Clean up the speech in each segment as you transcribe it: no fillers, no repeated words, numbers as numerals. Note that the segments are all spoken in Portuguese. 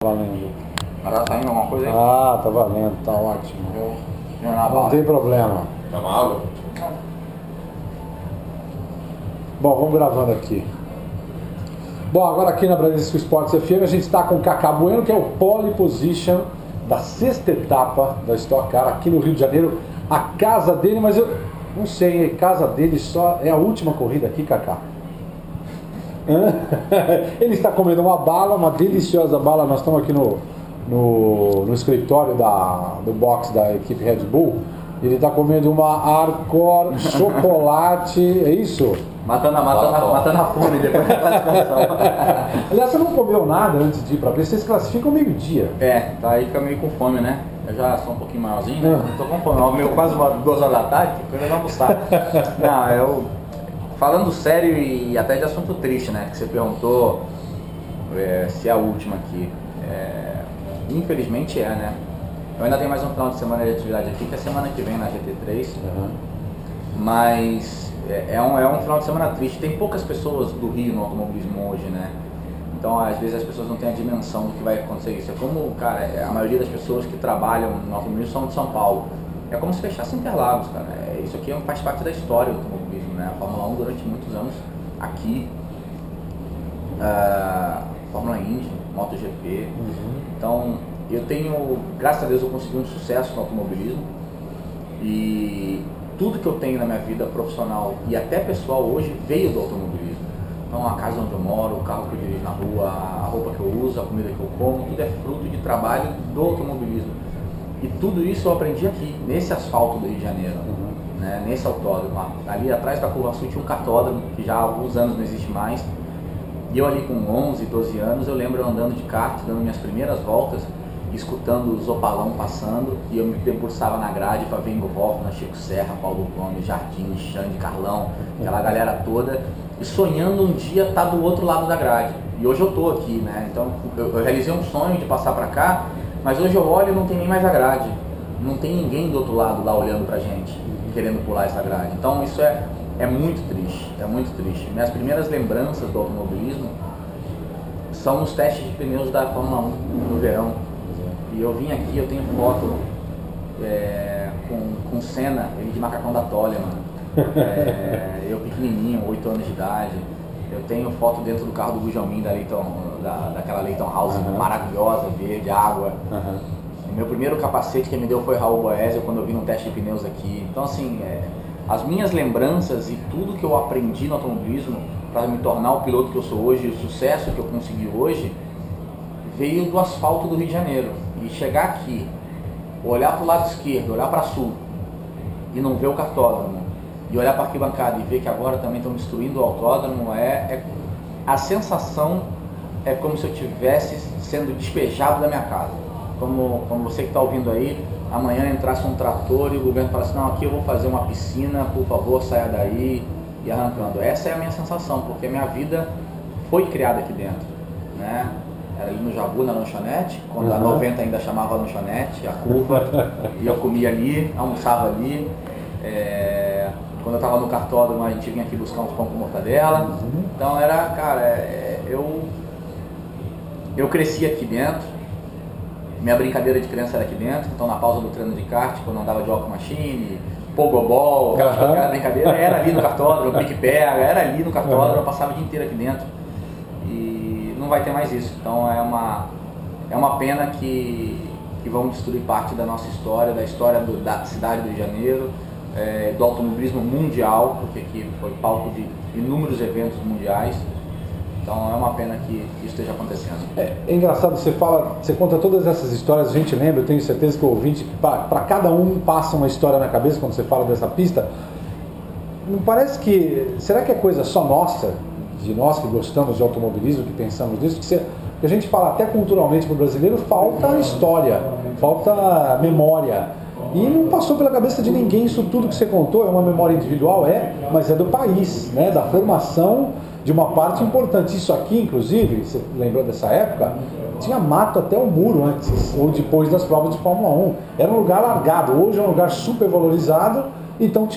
Valendo. Tá saindo alguma coisa aí? Ah, tá valendo, tá ótimo. Não tem problema. Tá uma água? Bom, vamos gravando aqui. Bom, agora aqui na Bradesco Esportes FM a gente está com o Kaká Bueno, que é o pole position da sexta etapa da Stock Car aqui no Rio de Janeiro. A casa dele, mas eu não sei, a casa dele só é a última corrida aqui, Kaká. Ele está comendo uma bala, uma deliciosa bala. Nós estamos aqui no escritório do box da equipe Red Bull. Ele está comendo uma Arcor chocolate, é isso? Matando a fome depois da classificação. Aliás, você não comeu nada antes de ir para ver, vocês classificam meio-dia. É, tá aí fica meio com fome, né? Eu já sou um pouquinho maiorzinho, né? Tô com fome, ó, meu quase 2 horas da tarde, eu ainda não almoçar. Não, falando sério e até de assunto triste, né? Que você perguntou se é a última aqui. Infelizmente né? Eu ainda tenho mais um final de semana de atividade aqui, que é semana que vem na GT3. Mas é um final de semana triste. Tem poucas pessoas do Rio no automobilismo hoje, né? Então, às vezes as pessoas não têm a dimensão do que vai acontecer isso. É como, cara, a maioria das pessoas que trabalham no automobilismo são de São Paulo. É como se fechasse Interlagos, cara. Isso aqui faz parte da história do automobilismo, né? A Fórmula 1 durante muitos anos aqui, Fórmula Indy, MotoGP. Então, eu tenho, graças a Deus, eu consegui um sucesso no automobilismo. E tudo que eu tenho na minha vida profissional e até pessoal hoje veio do automobilismo. Então, a casa onde eu moro, o carro que eu dirijo na rua, a roupa que eu uso, a comida que eu como, tudo é fruto de trabalho do automobilismo. E tudo isso eu aprendi aqui, nesse asfalto do Rio de Janeiro, né? Nesse autódromo. Ali atrás da Curva Sul tinha um cartódromo, que já há alguns anos não existe mais. E eu ali com 11, 12 anos, eu lembro eu andando de kart, dando minhas primeiras voltas, escutando os Opalão passando, e eu me debruçava na grade para ver Ingo Hoffmann, Chico Serra, Paulo Gomes, Jardim, Xande, Carlão, aquela galera toda, e sonhando um dia estar do outro lado da grade. E hoje eu tô aqui, né? Então eu realizei um sonho de passar para cá, mas hoje eu olho e não tem nem mais a grade. Não tem ninguém do outro lado lá olhando pra gente, querendo pular essa grade. Então isso é muito triste, é muito triste. Minhas primeiras lembranças do automobilismo são os testes de pneus da Fórmula 1 no verão. E eu vim aqui, eu tenho foto com o Senna, ele de macacão da Toleman, eu pequenininho, 8 anos de idade. Eu tenho foto dentro do carro do Gujalmin daquela Leighton House maravilhosa, verde, água. O meu primeiro capacete que me deu foi Raul Boesel quando eu vi no teste de pneus aqui. Então assim, as minhas lembranças e tudo que eu aprendi no automobilismo para me tornar o piloto que eu sou hoje, o sucesso que eu consegui hoje, veio do asfalto do Rio de Janeiro. E chegar aqui, olhar para o lado esquerdo, olhar para sul e não ver o cartódromo, e olhar para a arquibancada e ver que agora também estão destruindo o autódromo, a sensação é como se eu estivesse sendo despejado da minha casa. Como você que está ouvindo aí, amanhã entrasse um trator e o governo falasse, não, aqui eu vou fazer uma piscina, por favor, saia daí, e arrancando. Essa é a minha sensação, porque a minha vida foi criada aqui dentro, né? Era ali no Jabu, na lanchonete, quando a 90 ainda chamava lanchonete, a curva, e eu comia ali, almoçava ali. Quando eu estava no cartódromo, a gente vinha aqui buscar uns pão com mortadela. Então era, cara, eu cresci aqui dentro, minha brincadeira de criança era aqui dentro, então na pausa do treino de kart, quando eu andava de walk machine, pogobol, aquela brincadeira, era ali no cartódromo, pique-pega, era ali no cartódromo, eu passava o dia inteiro aqui dentro. Não vai ter mais isso, então é uma pena que vão destruir parte da nossa história, da história da cidade do Rio de Janeiro, do automobilismo mundial, porque aqui foi palco de inúmeros eventos mundiais. Então é uma pena que isso esteja acontecendo. É engraçado, você conta todas essas histórias, a gente lembra, eu tenho certeza que o ouvinte, para cada um passa uma história na cabeça quando você fala dessa pista. Não parece que, será que é coisa só nossa, de nós que gostamos de automobilismo, que pensamos nisso, que a gente fala até culturalmente para o brasileiro, falta história, falta memória. E não passou pela cabeça de ninguém isso tudo que você contou, é uma memória individual, mas é do país, né? Da formação de uma parte importante. Isso aqui, inclusive, você lembrou dessa época, tinha mato até o muro antes ou depois das provas de Fórmula 1. Era um lugar largado, hoje é um lugar super valorizado e estão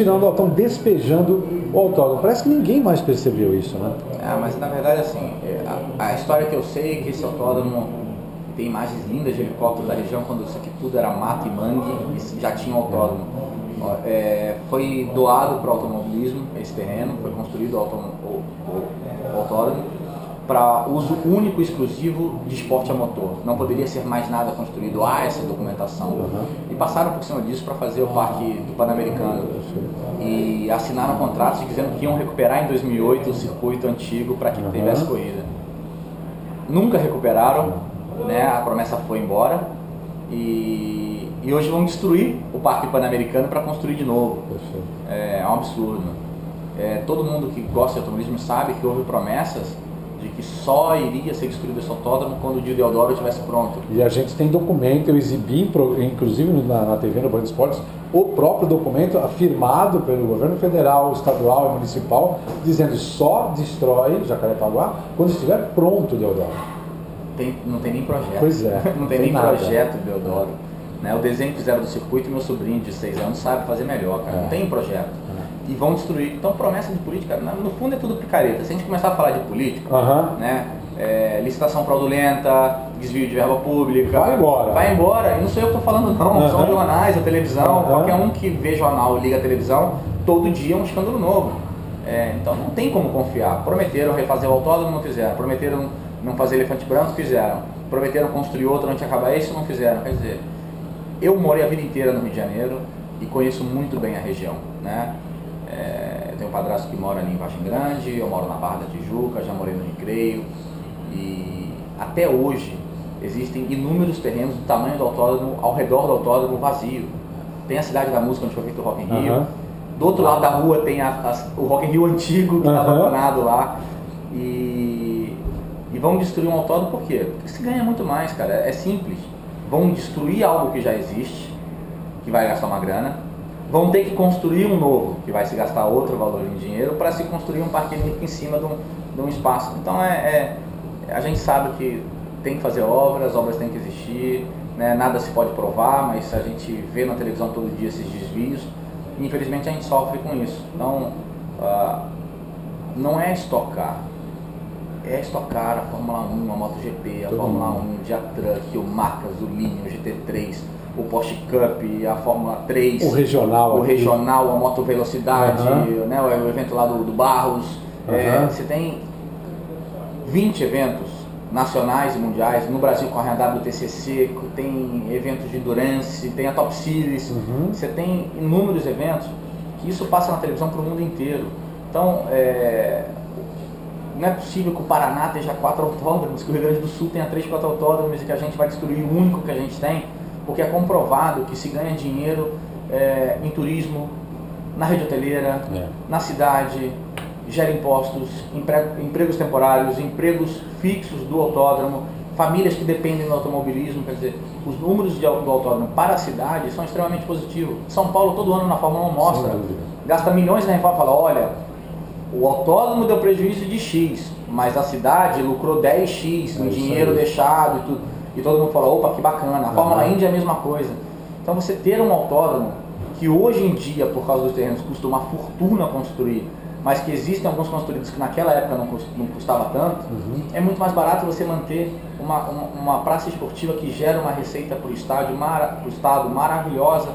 despejando o autódromo. Parece que ninguém mais percebeu isso, né? Mas na verdade assim, a história que eu sei é que esse autódromo tem imagens lindas de helicópteros da região, quando isso aqui tudo era mato e mangue, e já tinha um autódromo. Foi doado para o automobilismo esse terreno, foi construído o autódromo para uso único e exclusivo de esporte a motor. Não poderia ser mais nada construído, há essa documentação. E passaram por cima disso para fazer o Parque do Pan-Americano. E assinaram contratos dizendo que iam recuperar em 2008 o circuito antigo para que tivesse corrida. Nunca recuperaram, né? A promessa foi embora. E hoje vão destruir o Parque Pan-Americano para construir de novo. É um absurdo. Todo mundo que gosta de automobilismo sabe que houve promessas de que só iria ser destruído esse autódromo quando o Dio Deodoro estivesse pronto. E a gente tem documento, eu exibi, inclusive na TV, no Band Esportes, o próprio documento afirmado pelo governo federal, estadual e municipal, dizendo só destrói Jacarepaguá quando estiver pronto o Deodoro. Não tem nem projeto. Pois é. Não tem nem nada. Projeto do Deodoro. Né? O desenho que fizeram do circuito, meu sobrinho de 6 anos sabe fazer melhor, cara. Não tem projeto. E vão destruir. Então, promessa de política, no fundo é tudo picareta. Se a gente começar a falar de política, né, licitação fraudulenta, desvio de verba pública, vai embora. E não sou eu que estou falando não, são jornais, a televisão, qualquer um que vê jornal, liga a televisão, todo dia é um escândalo novo. Então não tem como confiar. Prometeram refazer o autódromo, não fizeram. Prometeram não fazer elefante branco, fizeram. Prometeram construir outro antes de acabar esse, não fizeram. Quer dizer, eu morei a vida inteira no Rio de Janeiro e conheço muito bem a região, né? Eu tenho um padrasto que mora ali em Vargem Grande, eu moro na Barra da Tijuca, já morei no Recreio, e até hoje existem inúmeros terrenos do tamanho do autódromo, ao redor do autódromo vazio. Tem a Cidade da Música, onde foi feito o Rock in Rio, do outro lado da rua tem o Rock in Rio antigo, que está abandonado lá, e vão destruir um autódromo por quê? Porque se ganha muito mais, cara, é simples. Vão destruir algo que já existe, que vai gastar uma grana, vão ter que construir um novo, que vai se gastar outro valor em dinheiro, para se construir um parque elétrico em cima de um espaço. Então a gente sabe que tem que fazer obras, as obras têm que existir, né? Nada se pode provar, mas a gente vê na televisão todo dia esses desvios, e infelizmente a gente sofre com isso. Então, não é estocar, é estocar a Fórmula 1, a MotoGP, a Fórmula 1, o Diatruck, o Marcas, o Linha, o GT3, o Porsche Cup, a Fórmula 3, o regional, a Moto Velocidade, né, o evento lá do Barros. Você tem 20 eventos nacionais e mundiais. No Brasil corre a WTCC, tem eventos de endurance, tem a Top Series. Você tem inúmeros eventos que isso passa na televisão para o mundo inteiro. Então, não é possível que o Paraná tenha 4 autódromos, que o Rio Grande do Sul tenha 3, 4 autódromos e que a gente vai destruir o único que a gente tem, porque é comprovado que se ganha dinheiro em turismo, na rede hoteleira, na cidade, gera impostos, empregos temporários, empregos fixos do autódromo, famílias que dependem do automobilismo. Quer dizer, os números do autódromo para a cidade são extremamente positivos. São Paulo todo ano na Fórmula 1 mostra, gasta milhões na reforma e fala, olha, o autódromo deu prejuízo de X, mas a cidade lucrou 10X no dinheiro deixado e tudo. E todo mundo fala, opa, que bacana. A Fórmula Indy é a mesma coisa. Então você ter um autódromo que hoje em dia, por causa dos terrenos, custa uma fortuna construir, mas que existem alguns construídos que naquela época não custava tanto, é muito mais barato você manter uma praça esportiva que gera uma receita para o estado maravilhosa,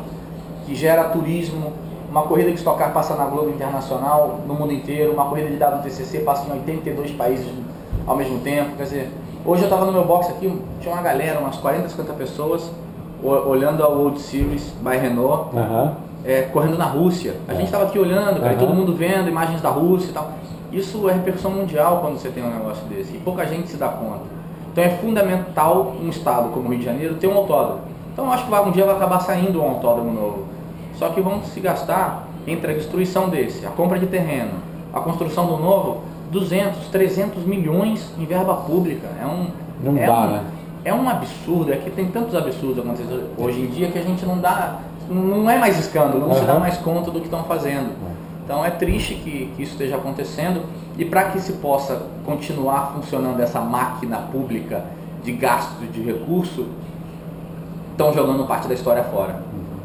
que gera turismo, uma corrida que Stock Car passa na Globo Internacional, no mundo inteiro, uma corrida de WTCC passa em 82 países ao mesmo tempo. Quer dizer, hoje eu estava no meu box aqui, tinha uma galera, umas 40, 50 pessoas, olhando a World Series by Renault, correndo na Rússia. A gente estava aqui olhando, cara, todo mundo vendo imagens da Rússia e tal. Isso é repercussão mundial quando você tem um negócio desse, e pouca gente se dá conta. Então é fundamental um estado como o Rio de Janeiro ter um autódromo. Então eu acho que um dia vai acabar saindo um autódromo novo. Só que vão se gastar entre a destruição desse, a compra de terreno, a construção do novo, 200, 300 milhões em verba pública. É um absurdo, é que tem tantos absurdos acontecendo hoje em dia que a gente não é mais escândalo, não se dá mais conta do que estão fazendo. Então é triste que isso esteja acontecendo, e para que se possa continuar funcionando essa máquina pública de gasto de recurso, estão jogando parte da história fora.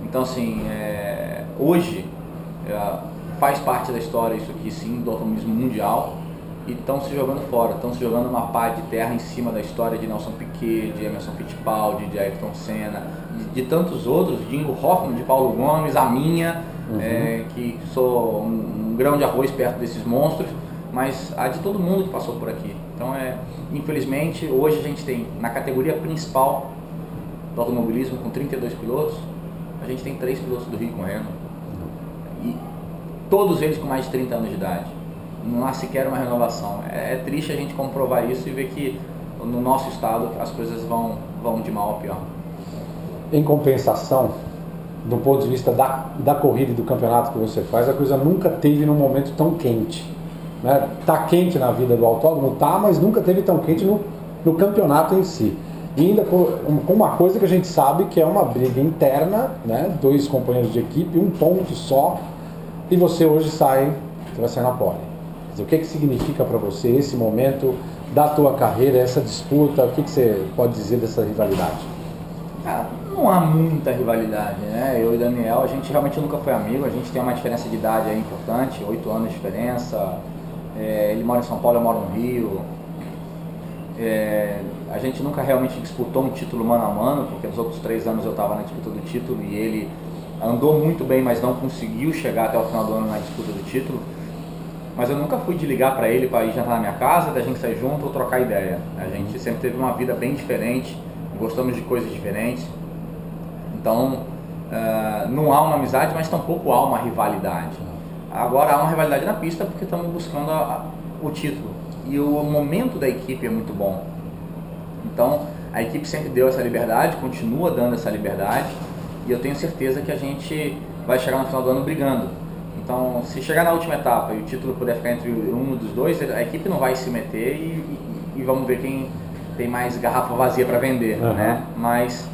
Então assim, hoje faz parte da história isso aqui sim, do automobilismo mundial, e estão se jogando fora, estão se jogando uma pá de terra em cima da história de Nelson Piquet, de Emerson Fittipaldi, de Ayrton Senna, de tantos outros, de Ingo Hoffmann, de Paulo Gomes, a minha, que sou um grão de arroz perto desses monstros, mas a de todo mundo que passou por aqui. Então, infelizmente, hoje a gente tem, na categoria principal do automobilismo, com 32 pilotos, a gente tem 3 pilotos do Rio correndo, e todos eles com mais de 30 anos de idade. Não há sequer uma renovação. É triste a gente comprovar isso e ver que no nosso estado as coisas vão de mal a pior. Em compensação, do ponto de vista da corrida e do campeonato que você faz, a coisa nunca teve num momento tão quente. Né? Tá quente na vida do autódromo, tá, mas nunca teve tão quente no campeonato em si. E ainda com uma coisa que a gente sabe que é uma briga interna, né? 2 companheiros de equipe, um ponto só, e você hoje você vai sair na pole. O que significa para você esse momento da tua carreira, essa disputa? O que você pode dizer dessa rivalidade? Não há muita rivalidade, né? Eu e Daniel, a gente realmente nunca foi amigo, a gente tem uma diferença de idade aí importante, 8 anos de diferença. Ele mora em São Paulo, eu moro no Rio. A gente nunca realmente disputou um título mano a mano, porque nos outros 3 anos eu estava na disputa do título e ele andou muito bem, mas não conseguiu chegar até o final do ano na disputa do título. Mas eu nunca fui de ligar para ele para ir jantar na minha casa, da gente sair junto ou trocar ideia. A gente sempre teve uma vida bem diferente, gostamos de coisas diferentes. Então, não há uma amizade, mas tampouco há uma rivalidade. Agora há uma rivalidade na pista porque estamos buscando o título. E o momento da equipe é muito bom. Então, a equipe sempre deu essa liberdade, continua dando essa liberdade. E eu tenho certeza que a gente vai chegar no final do ano brigando. Então, se chegar na última etapa e o título puder ficar entre um dos dois, a equipe não vai se meter e vamos ver quem tem mais garrafa vazia para vender, né? Mas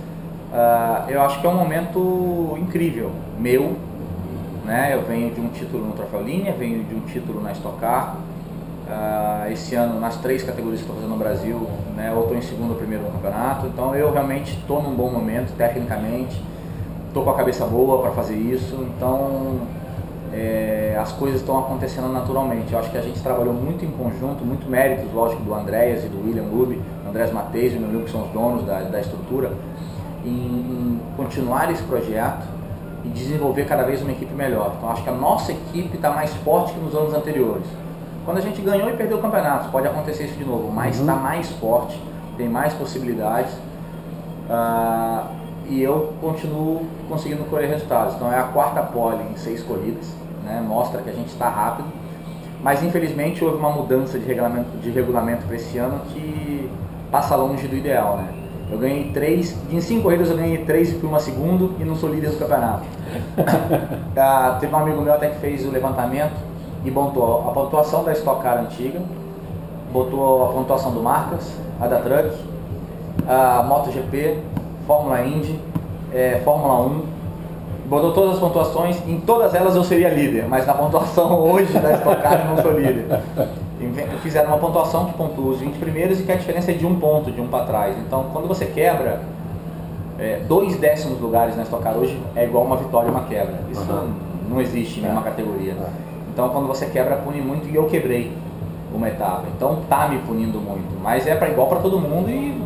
eu acho que é um momento incrível, meu, né? Eu venho de um título no Troféu Linha, venho de um título na Stock Car. Esse ano, nas 3 categorias que estou fazendo no Brasil, né? Eu estou em segundo ou primeiro no campeonato, então eu realmente estou num bom momento, tecnicamente, estou com a cabeça boa para fazer isso, então as coisas estão acontecendo naturalmente. Eu acho que a gente trabalhou muito em conjunto, muito méritos, lógico, do Andréas e do William Ruby, do Andrés Mateus e do meu amigo, que são os donos da estrutura, em continuar esse projeto e desenvolver cada vez uma equipe melhor. Então acho que a nossa equipe está mais forte que nos anos anteriores. Quando a gente ganhou e perdeu o campeonato, pode acontecer isso de novo, mas está mais forte, tem mais possibilidades. E eu continuo conseguindo colher resultados. Então é a 4ª pole em 6 corridas, né? Mostra que a gente está rápido, mas infelizmente houve uma mudança de regulamento para esse ano que passa longe do ideal, né? Eu ganhei 3, em 5 corridas eu ganhei 3 e fui uma segundo e não sou líder do campeonato. Teve um amigo meu até que fez o levantamento e botou a pontuação da Stock Car antiga, botou a pontuação do Marcas, a da Truck, a MotoGP, Fórmula Indy, Fórmula 1, botou todas as pontuações, em todas elas eu seria líder, mas na pontuação hoje da Stock Car eu não sou líder. Fizeram uma pontuação que pontua os 20 primeiros e que a diferença é de 1 ponto, de um para trás. Então quando você quebra 2 décimos lugares na Stock Car hoje é igual uma vitória e uma quebra. Isso não existe em nenhuma categoria. Então quando você quebra, pune muito, e eu quebrei uma etapa. Então tá me punindo muito, mas igual para todo mundo e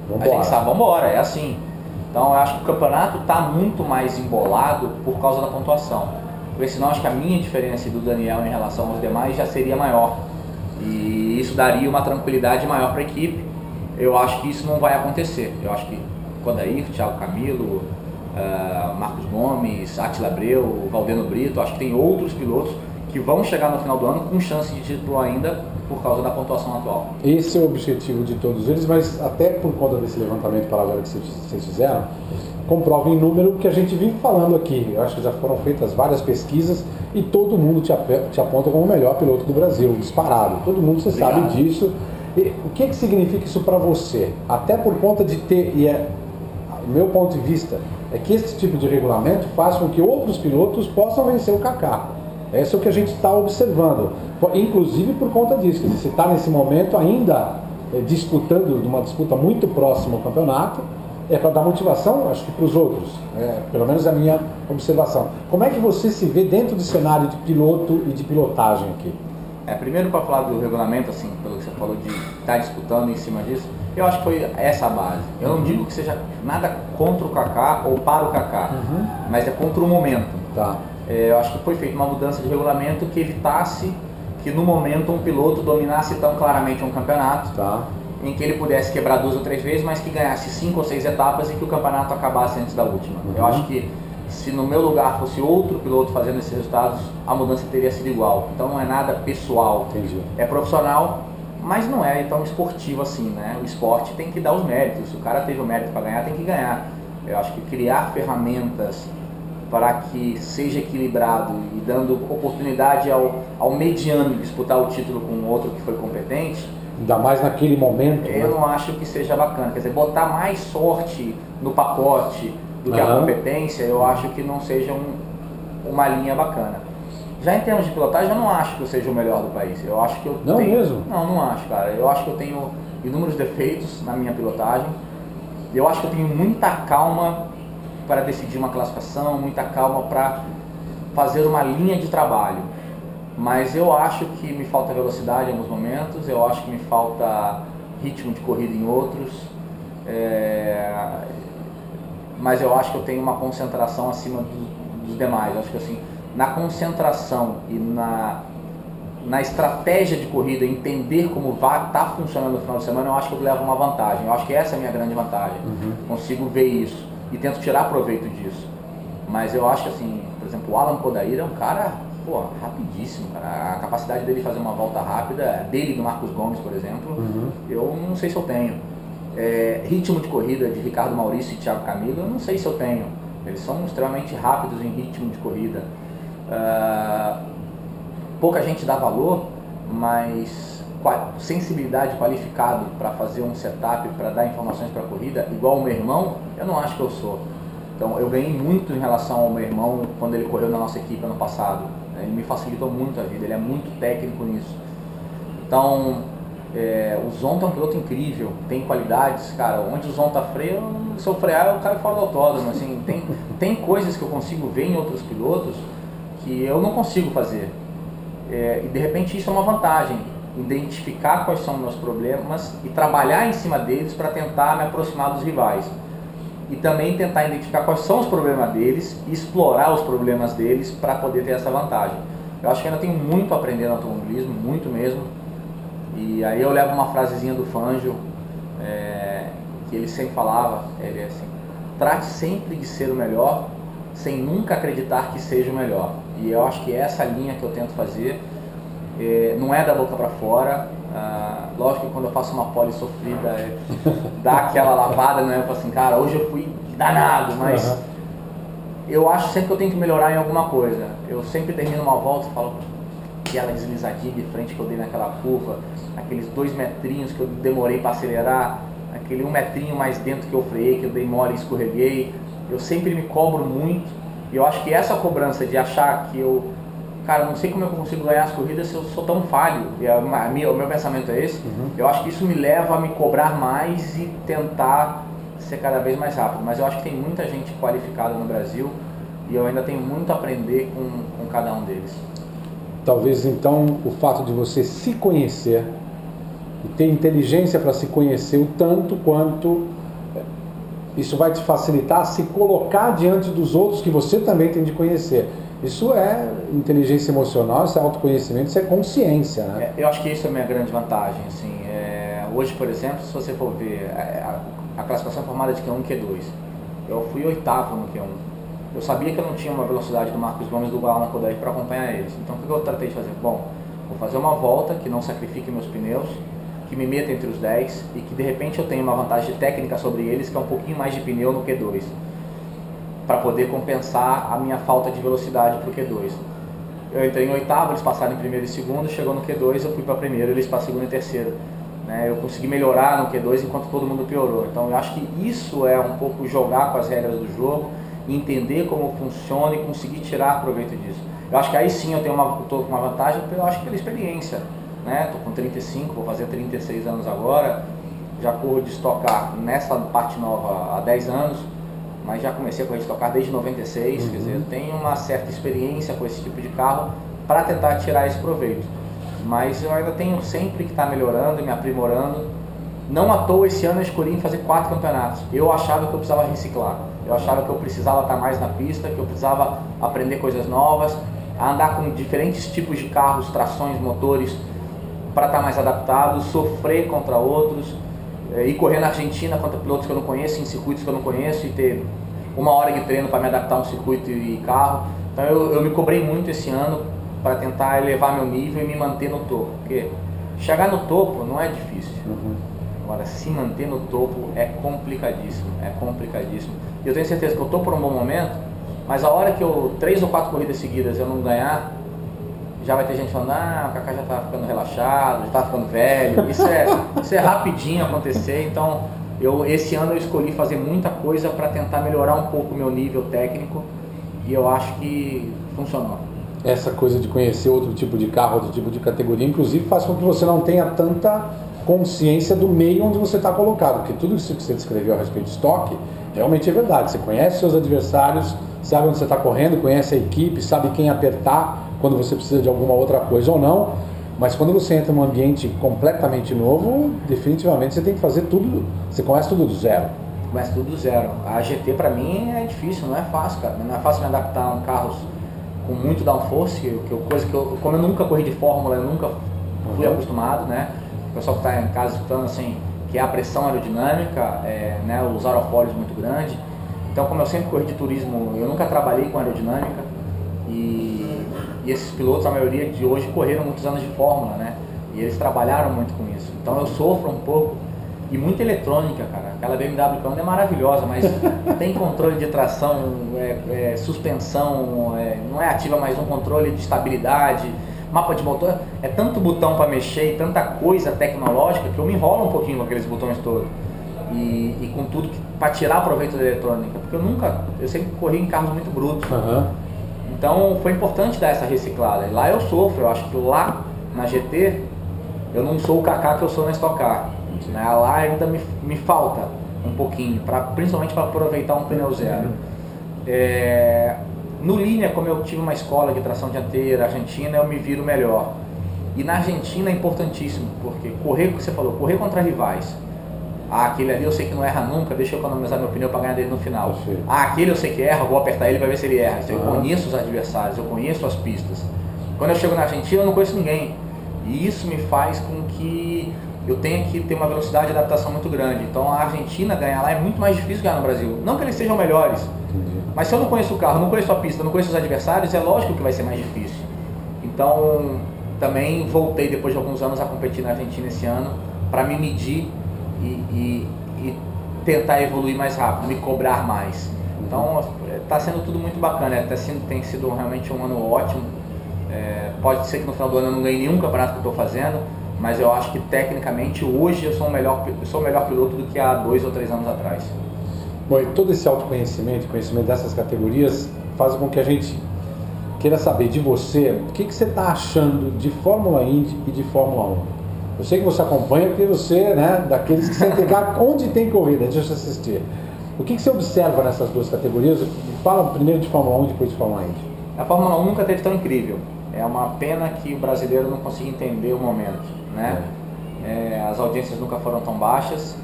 vambora. A gente sabe, vambora, é assim. Então eu acho que o campeonato está muito mais embolado por causa da pontuação. Porque senão acho que a minha diferença do Daniel em relação aos demais já seria maior. E isso daria uma tranquilidade maior para a equipe. Eu acho que isso não vai acontecer. Eu acho que Kodair, Thiago Camilo, Marcos Gomes, Átila Abreu, Valdeno Brito, acho que tem outros pilotos que vão chegar no final do ano com chance de título ainda por causa da pontuação atual. Esse é o objetivo de todos eles, mas até por conta desse levantamento paralelo que vocês fizeram, comprova em número o que a gente vive falando aqui. Eu acho que já foram feitas várias pesquisas e todo mundo te aponta como o melhor piloto do Brasil, disparado. Todo mundo, você sabe disso. E o que significa isso para você? Até por conta de ter, o meu ponto de vista, é que esse tipo de regulamento faz com que outros pilotos possam vencer o Kaká. Esse é o que a gente está observando, inclusive por conta disso. Você está nesse momento ainda disputando, numa disputa muito próxima ao campeonato, para dar motivação, acho que para os outros, pelo menos é a minha observação. Como é que você se vê dentro do cenário de piloto e de pilotagem aqui? Primeiro para falar do regulamento, assim, pelo que você falou de estar disputando em cima disso, eu acho que foi essa a base. Eu não digo que seja nada contra o Kaká ou para o Kaká, mas é contra o momento. Tá. Eu acho que foi feita uma mudança de regulamento que evitasse que no momento um piloto dominasse tão claramente um campeonato, em que ele pudesse quebrar 2 ou 3 vezes, mas que ganhasse 5 ou 6 etapas e que o campeonato acabasse antes da última. Eu acho que se no meu lugar fosse outro piloto fazendo esses resultados, a mudança teria sido igual. Então não é nada pessoal. Entendi. É profissional, mas não é tão esportivo assim, né? O esporte tem que dar os méritos. Se o cara teve o mérito para ganhar, tem que ganhar. Eu acho que criar ferramentas para que seja equilibrado e dando oportunidade ao mediano disputar o título com o outro que foi competente, ainda mais naquele momento. Eu não acho que seja bacana. Quer dizer, botar mais sorte no pacote do que a competência, eu acho que não seja uma linha bacana. Já em termos de pilotagem, eu não acho que eu seja o melhor do país. Eu acho que eu não tenho... mesmo? Não acho, cara. Eu acho que eu tenho inúmeros defeitos na minha pilotagem. Eu acho que eu tenho muita calma para decidir uma classificação, muita calma para fazer uma linha de trabalho. Mas eu acho que me falta velocidade em alguns momentos, eu acho que me falta ritmo de corrida em outros, mas eu acho que eu tenho uma concentração acima dos demais. Eu acho que assim, na concentração e na estratégia de corrida, entender como está funcionando no final de semana, eu acho que eu levo uma vantagem. Eu acho que essa é a minha grande vantagem. Consigo ver isso e tento tirar proveito disso. Mas eu acho que assim, por exemplo, o Alan Kodaira é um cara rapidíssimo, cara. A capacidade dele de fazer uma volta rápida, dele e do Marcos Gomes, por exemplo, eu não sei se eu tenho. Ritmo de corrida de Ricardo Maurício e Thiago Camilo, eu não sei se eu tenho. Eles são extremamente rápidos em ritmo de corrida. Pouca gente dá valor, mas sensibilidade qualificado para fazer um setup, para dar informações para a corrida, igual o meu irmão, eu não acho que eu sou. Então eu ganhei muito em relação ao meu irmão quando ele correu na nossa equipe ano passado. Ele me facilitou muito a vida, ele é muito técnico nisso. Então, o Zonta é um piloto incrível, tem qualidades, cara. Onde o Zonta freia, se eu frear, o cara fora do autódromo. Assim, tem coisas que eu consigo ver em outros pilotos que eu não consigo fazer. E de repente isso é uma vantagem, identificar quais são meus problemas e trabalhar em cima deles para tentar me aproximar dos rivais. E também tentar identificar quais são os problemas deles e explorar os problemas deles para poder ter essa vantagem. Eu acho que ainda tenho muito a aprender no automobilismo, muito mesmo. E aí eu levo uma frasezinha do Fangio, que ele sempre falava, ele é assim: trate sempre de ser o melhor, sem nunca acreditar que seja o melhor. E eu acho que é essa linha que eu tento fazer, não é da boca para fora. Lógico que quando eu faço uma pole sofrida, dá aquela lavada, né? Eu falo assim, cara, hoje eu fui danado, mas eu acho sempre que eu tenho que melhorar em alguma coisa. Eu sempre termino uma volta e falo, aquela deslizadinha de frente que eu dei naquela curva, aqueles 2 metrinhos que eu demorei para acelerar, aquele 1 metrinho mais dentro que eu freiei, que eu dei mole e escorreguei. Eu sempre me cobro muito, e eu acho que essa cobrança de achar que eu, cara, não sei como eu consigo ganhar as corridas se eu sou tão falho, e o meu pensamento é esse. Eu acho que isso me leva a me cobrar mais e tentar ser cada vez mais rápido. Mas eu acho que tem muita gente qualificada no Brasil e eu ainda tenho muito a aprender com cada um deles. Talvez então o fato de você se conhecer e ter inteligência para se conhecer o tanto quanto isso vai te facilitar a se colocar diante dos outros que você também tem de conhecer. Isso é inteligência emocional, isso é autoconhecimento, isso é consciência, né? Eu acho que isso é a minha grande vantagem. Assim, hoje, por exemplo, se você for ver a classificação formada de Q1 e Q2, eu fui 8º no Q1. Eu sabia que eu não tinha uma velocidade do Marcos Gomes do Alan Kodaira para acompanhar eles. Então o que eu tratei de fazer? Bom, vou fazer uma volta que não sacrifique meus pneus, que me meta entre os 10 e que de repente eu tenha uma vantagem técnica sobre eles, que é um pouquinho mais de pneu no Q2, para poder compensar a minha falta de velocidade para o Q2. Eu entrei em 8º, eles passaram em 1º e 2º, chegou no Q2, eu fui para 1º, eles para 2º e 3º. Né? Eu consegui melhorar no Q2 enquanto todo mundo piorou. Então eu acho que isso é um pouco jogar com as regras do jogo, entender como funciona e conseguir tirar proveito disso. Eu acho que aí sim eu tenho uma vantagem, eu acho que pela experiência. Estou com 35, vou fazer 36 anos agora, já corro de Stock Car nessa parte nova há 10 anos, mas já comecei a correr de Stock Car desde 96, quer dizer, eu tenho uma certa experiência com esse tipo de carro para tentar tirar esse proveito. mas eu ainda tenho sempre que estar melhorando e me aprimorando. Não à toa esse ano eu escolhi em fazer 4 campeonatos. Eu achava que eu precisava reciclar, eu achava que eu precisava estar mais na pista, que eu precisava aprender coisas novas, andar com diferentes tipos de carros, trações, motores, para estar mais adaptado, sofrer contra outros, ir correr na Argentina contra pilotos que eu não conheço, em circuitos que eu não conheço, e ter 1 hora de treino para me adaptar a um circuito e carro. Então eu me cobrei muito esse ano para tentar elevar meu nível e me manter no topo, porque chegar no topo não é difícil. Agora, se manter no topo é complicadíssimo, é complicadíssimo. E eu tenho certeza que eu estou por um bom momento, mas a hora que 3 ou 4 corridas seguidas eu não ganhar, já vai ter gente falando, o Kaká já está ficando relaxado, já está ficando velho. Isso é rapidinho acontecer, então esse ano eu escolhi fazer muita coisa para tentar melhorar um pouco o meu nível técnico e eu acho que funcionou. Essa coisa de conhecer outro tipo de carro, outro tipo de categoria, inclusive faz com que você não tenha tanta consciência do meio onde você está colocado, porque tudo isso que você descreveu a respeito de estoque, realmente é verdade. Você conhece seus adversários, sabe onde você está correndo, conhece a equipe, sabe quem apertar quando você precisa de alguma outra coisa ou não, mas quando você entra num ambiente completamente novo, definitivamente você tem que fazer tudo, você começa tudo do zero. Começa tudo do zero. A GT para mim é difícil, não é fácil, cara. Não é fácil me adaptar a um carro com muito downforce, como eu nunca corri de Fórmula, eu nunca fui acostumado, né? O pessoal que está em casa escutando assim, que é a pressão aerodinâmica, né, os aerofólios muito grandes. Então, como eu sempre corri de turismo, eu nunca trabalhei com aerodinâmica e esses pilotos, a maioria de hoje, correram muitos anos de Fórmula, né? E eles trabalharam muito com isso. Então eu sofro um pouco. E muita eletrônica, cara. Aquela BMW que eu ando é maravilhosa, mas tem controle de tração, suspensão, não é ativa, mas um controle de estabilidade, mapa de motor. É tanto botão para mexer e tanta coisa tecnológica que eu me enrolo um pouquinho com aqueles botões todos. E com tudo para tirar proveito da eletrônica. Porque eu sempre corri em carros muito brutos. Então foi importante dar essa reciclada. Lá eu sofro, eu acho que lá na GT eu não sou o Kaká que eu sou na Stock Car. Né? Lá ainda me falta um pouquinho, principalmente para aproveitar um pneu zero. No Linha, como eu tive uma escola de tração dianteira argentina, eu me viro melhor. E na Argentina é importantíssimo, porque correr, como você falou, correr contra rivais. Aquele ali eu sei que não erra nunca, deixa eu economizar meu pneu para ganhar dele no final. Aquele eu sei que erra, vou apertar ele para ver se ele erra. Eu conheço os adversários, eu conheço as pistas. Quando eu chego na Argentina eu não conheço ninguém. E isso me faz com que eu tenha que ter uma velocidade de adaptação muito grande. Então a Argentina ganhar lá é muito mais difícil que ganhar no Brasil. Não que eles sejam melhores, mas se eu não conheço o carro, não conheço a pista, não conheço os adversários, é lógico que vai ser mais difícil. Então também voltei depois de alguns anos a competir na Argentina esse ano para me medir e tentar evoluir mais rápido, me cobrar mais. Então está sendo tudo muito bacana, tem sido realmente um ano ótimo. Pode ser que no final do ano eu não ganhe nenhum campeonato que eu estou fazendo, mas eu acho que tecnicamente hoje eu sou o melhor piloto do que há 2 ou 3 anos atrás. Bom, e todo esse autoconhecimento, conhecimento dessas categorias, faz com que a gente queira saber de você, o que você está achando de Fórmula Indy e de Fórmula 1. Eu sei que você acompanha porque você, né, daqueles que você pegar onde tem corrida, deixa eu assistir. O que você observa nessas duas categorias? Fala primeiro de Fórmula 1 e depois de Fórmula Indy. A Fórmula 1 nunca teve tão incrível. É uma pena que o brasileiro não consiga entender o momento, né? As audiências nunca foram tão baixas,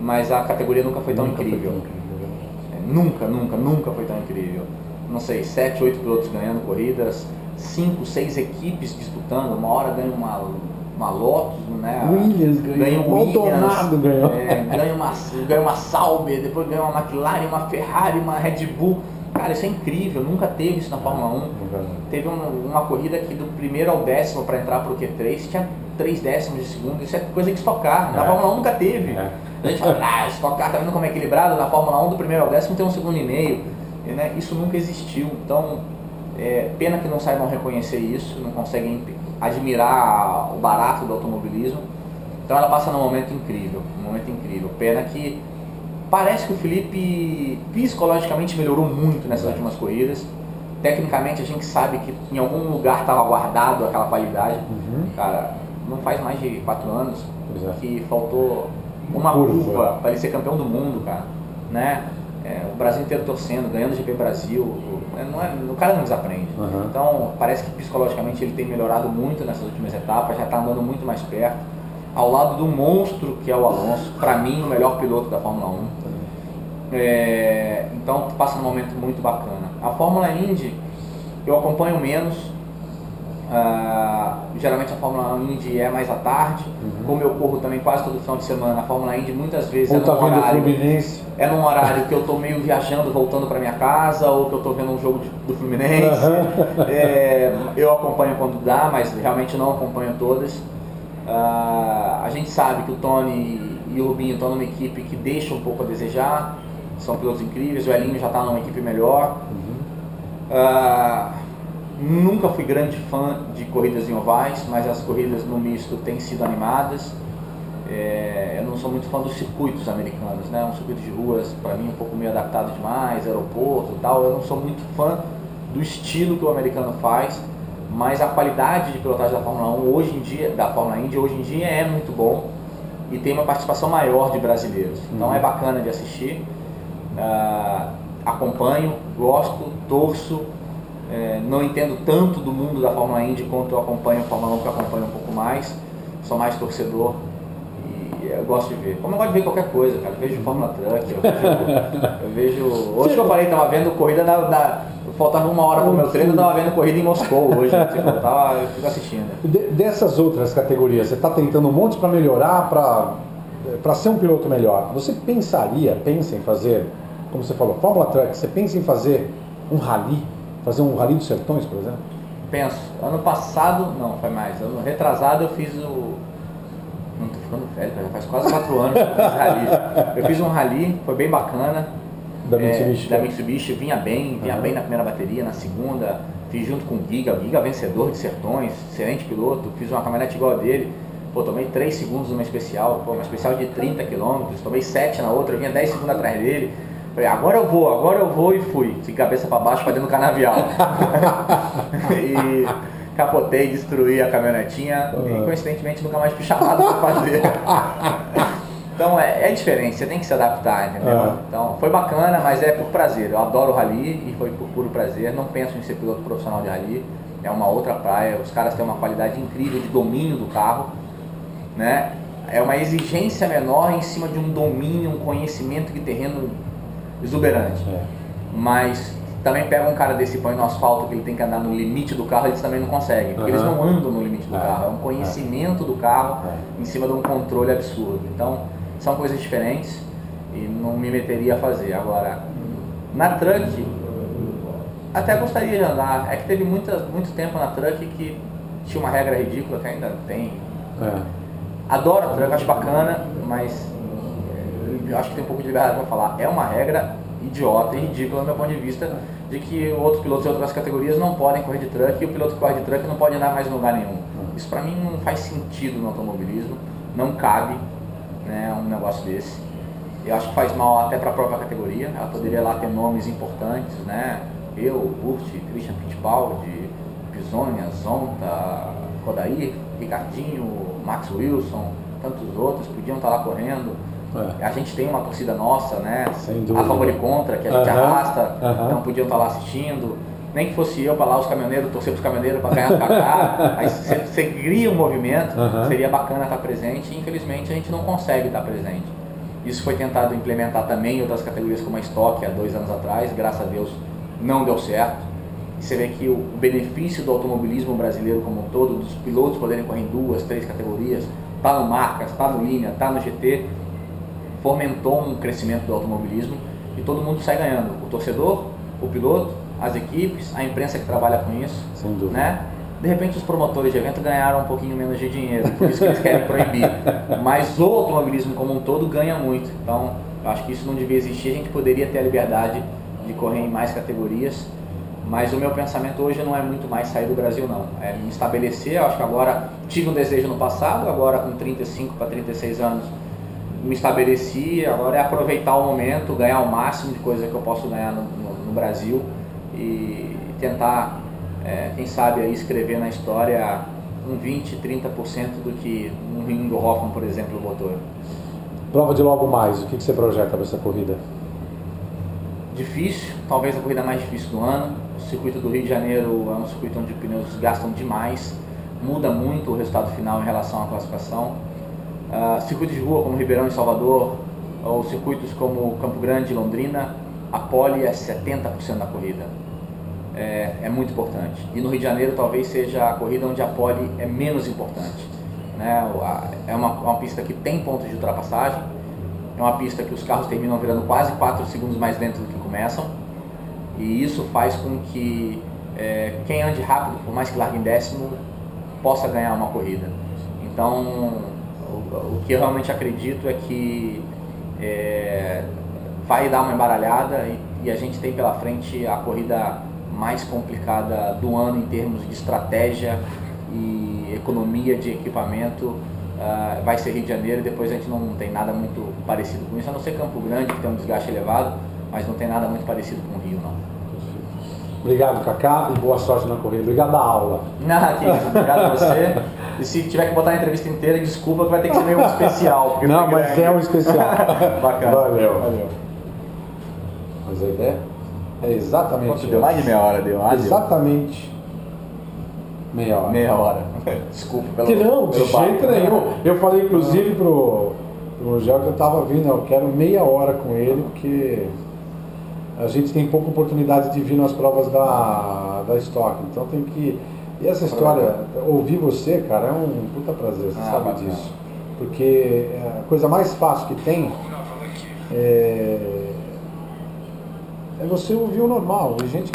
mas a categoria nunca foi tão incrível. Nunca foi tão incrível. Não sei, 7, 8 pilotos ganhando corridas, 5, 6 equipes disputando, uma hora ganha uma Lotus, né? Williams ganhou, o Maldonado ganhou. Ganha uma Sauber, depois ganha uma McLaren, uma Ferrari, uma Red Bull. Cara, isso é incrível, nunca teve isso na Fórmula 1. Teve uma corrida que do primeiro ao 10º para entrar para o Q3 tinha 3 décimos de segundo, isso é coisa que Stock Car, na Fórmula 1 nunca teve. A gente fala, Stock Car tá vendo como é equilibrado, na Fórmula 1 do primeiro ao 10º tem 1,5 segundo, né? Isso nunca existiu, então pena que não saibam reconhecer isso, não conseguem admirar o barato do automobilismo. Então ela passa num momento incrível, pena que parece que o Felipe psicologicamente melhorou muito nessas últimas corridas. Tecnicamente a gente sabe que em algum lugar estava guardado aquela qualidade. Cara, não faz mais de 4 anos que faltou uma curva para ele ser campeão do mundo, cara, né? o Brasil inteiro torcendo, ganhando o GP Brasil, o cara não desaprende. Então parece que psicologicamente ele tem melhorado muito nessas últimas etapas, já está andando muito mais perto, ao lado do monstro que é o Alonso, para mim o melhor piloto da Fórmula 1. Então passa um momento muito bacana. A Fórmula Indy eu acompanho menos, geralmente a Fórmula Indy é mais à tarde, como eu corro também quase todo final de semana, a Fórmula Indy muitas vezes é num horário que eu estou meio viajando, voltando para minha casa, ou que eu estou vendo um jogo do Fluminense. Eu acompanho quando dá, mas realmente não acompanho todas. A gente sabe que o Tony e o Rubinho estão numa equipe que deixa um pouco a desejar, são pilotos incríveis, o Elinho já está numa equipe melhor. Nunca fui grande fã de corridas em ovais, mas as corridas no misto têm sido animadas. Eu não sou muito fã dos circuitos americanos, né? Um circuito de ruas, para mim, um pouco meio adaptado demais, aeroporto e tal. Eu não sou muito fã do estilo que o americano faz, mas a qualidade de pilotagem da Fórmula 1 hoje em dia, da Fórmula Indy hoje em dia é muito bom e tem uma participação maior de brasileiros. Então é bacana de assistir. Acompanho, gosto, torço. Não entendo tanto do mundo da Fórmula Indy quanto eu acompanho a Fórmula 1, que eu acompanho um pouco mais. Sou mais torcedor e eu gosto de ver. Como eu gosto de ver qualquer coisa, cara. Eu vejo Fórmula Truck, eu vejo... Hoje que eu falei, tava vendo corrida faltava uma hora pro meu treino, eu tava vendo corrida em Moscou hoje. Eu fico assistindo. Dessas outras categorias, você está tentando um monte para melhorar, para ser um piloto melhor. Você pensa em fazer, como você falou, Fórmula Truck, você pensa em fazer um rally? Fazer um Rally dos Sertões, por exemplo? Penso. Ano passado, não, foi mais. Ano retrasado eu fiz o... Não, tô ficando velho, já faz quase 4 anos que eu fiz rally. Eu fiz um rally, foi bem bacana. Da Mitsubishi, vinha bem na primeira bateria, na segunda. Fiz junto com o Giga vencedor de Sertões, excelente piloto. Fiz uma caminhonete igual a dele. Tomei 3 segundos numa especial, uma especial de 30 km. Tomei 7 na outra, eu vinha 10 segundos atrás dele. Falei, agora eu vou e fui. De cabeça para baixo, para dentro do canavial. E capotei, destruí a caminhonetinha e coincidentemente nunca mais fui chamado para fazer. Então é diferente, você tem que se adaptar, entendeu? Então foi bacana, mas é por prazer. Eu adoro rally e foi por puro prazer. Não penso em ser piloto profissional de rally, é uma outra praia. Os caras têm uma qualidade incrível de domínio do carro, né? É uma exigência menor em cima de um domínio, um conhecimento de terreno exuberante. Mas também pega um cara desse e põe no asfalto que ele tem que andar no limite do carro, eles também não conseguem, porque eles não andam no limite do carro, é um conhecimento do carro em cima de um controle absurdo. Então são coisas diferentes e não me meteria a fazer. Agora, na Truck, até gostaria de andar, é que teve muito tempo na Truck que tinha uma regra ridícula, que ainda tem. Adoro a Truck, acho bacana, mas eu acho que tem um pouco de liberdade para falar. É uma regra idiota e ridícula do meu ponto de vista, de que outros pilotos de outras categorias não podem correr de truck e o piloto que corre de truck não pode andar mais em lugar nenhum. Isso para mim não faz sentido no automobilismo, não cabe, né, um negócio desse. Eu acho que faz mal até para a própria categoria. Ela poderia lá ter nomes importantes, né? Eu, Burt, Christian Fittipaldi, Pisonia, Zonta, Rodair, Ricardinho, Max Wilson, tantos outros podiam estar lá correndo. A gente tem uma torcida nossa, né? A favor e contra, que a gente arrasta, não podiam estar lá assistindo. Nem que fosse eu para lá, os caminhoneiros, torcer para os caminhoneiros para ganhar o Kaká. Aí você cria um movimento, seria bacana estar presente e infelizmente a gente não consegue estar presente. Isso foi tentado implementar também em outras categorias como a Stock há 2 anos atrás, graças a Deus não deu certo. E você vê que o benefício do automobilismo brasileiro como um todo, dos pilotos poderem correr em 2, 3 categorias, tá no Marcas, tá no Linha, tá no GT, fomentou um crescimento do automobilismo e todo mundo sai ganhando. O torcedor, o piloto, as equipes, a imprensa que trabalha com isso, sem dúvida, né? De repente os promotores de evento ganharam um pouquinho menos de dinheiro, por isso que eles querem proibir. Mas o automobilismo como um todo ganha muito. Então, eu acho que isso não devia existir, a gente poderia ter a liberdade de correr em mais categorias. Mas o meu pensamento hoje não é muito mais sair do Brasil, não. É me estabelecer. Eu acho que agora tive um desejo no passado, agora com 35 para 36 anos me estabeleci. Agora é aproveitar o momento, ganhar o máximo de coisa que eu posso ganhar no Brasil e tentar, quem sabe, aí escrever na história um 20, 30% do que um Ringo Hoffmann, por exemplo, botou. Prova de logo mais, o que você projeta para essa corrida? difícil, talvez a corrida mais difícil do ano. O circuito do Rio de Janeiro é um circuito onde os pneus gastam demais, muda muito o resultado final em relação à classificação. Circuitos de rua como Ribeirão e Salvador, ou circuitos como Campo Grande e Londrina, a pole é 70% da corrida. É muito importante. E no Rio de Janeiro talvez seja a corrida onde a pole é menos importante. Né? É uma pista que tem pontos de ultrapassagem, é uma pista que os carros terminam virando quase 4 segundos mais lentos do que começam, e isso faz com que quem ande rápido, por mais que largue em décimo, possa ganhar uma corrida. Então, o que eu realmente acredito é que vai dar uma embaralhada e a gente tem pela frente a corrida mais complicada do ano em termos de estratégia e economia de equipamento. Vai ser Rio de Janeiro, e depois a gente não tem nada muito parecido com isso, a não ser Campo Grande, que tem um desgaste elevado, mas não tem nada muito parecido com o Rio, não. Obrigado, Cacá, e boa sorte na corrida. Obrigado da aula. Obrigado a você. E se tiver que botar a entrevista inteira, desculpa que vai ter que ser meio especial. Não, mas é um especial. Bacana. Valeu. Mas a ideia é exatamente. Deu mais de meia hora, deu. Exatamente meia hora. Meia hora. Desculpa pelo. Que não, de jeito nenhum. Eu falei inclusive pro Rogério que eu tava vindo, eu quero meia hora com ele, porque a gente tem pouca oportunidade de vir nas provas da Stock, então tem que. E essa história, ouvir você, cara, é um puta prazer, você sabe disso. Porque a coisa mais fácil que tem é você ouvir o normal, gente